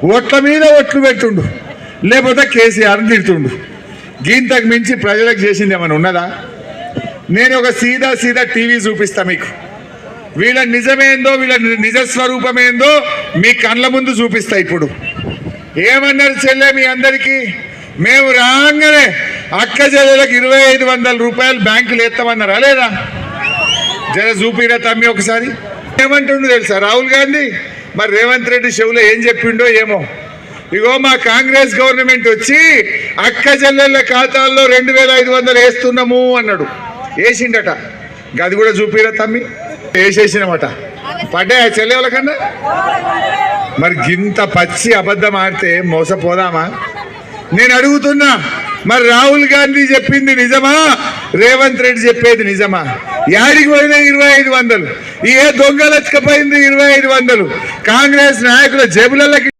ఓట్ల మీద ఓట్లు పెడుతుండు, లేకపోతే కేసీఆర్ని తిడుతుండు. గీంతకు మించి ప్రజలకు చేసింది ఏమైనా ఉన్నదా? నేను ఒక సీదా టీవీ చూపిస్తా మీకు. వీళ్ళ నిజమేందో, వీళ్ళ నిజస్వరూపమేందో మీ కళ్ళ ముందు చూపిస్తా. ఇప్పుడు ఏమన్నారు చెల్లె మీ అందరికీ? మేము రాగానే అక్క చెల్లెలకు 2500 రూపాయలు బ్యాంకులు ఎత్తామన్నారా లేదా? జర చూపిరా తమ్మి ఒకసారి. ఏమంటుండో తెలుసా రాహుల్ గాంధీ? మరి రేవంత్ రెడ్డి చెవులో ఏం చెప్పిండో ఏమో. ఇగో మా కాంగ్రెస్ గవర్నమెంట్ వచ్చి అక్క చెల్లెళ్ళ ఖాతాల్లో 2500 వేస్తున్నాము అన్నాడు. వేసిండట. గది కూడా చూపిరా తమ్మి. వేసేసినమాట. పడ్డాయా చెల్లెళ్ళ కన్నా? మరి గింత పచ్చి అబద్ధం ఆడితే మోసపోదామా? నేను అడుగుతున్నా, మరి రాహుల్ గాంధీ చెప్పింది నిజమా, రేవంత్ రెడ్డి చెప్పేది నిజమా? యాడికి పోయినా 2500. ఏ దొంగలచ్చకపోయింది 2500? కాంగ్రెస్ నాయకుల జేబులకి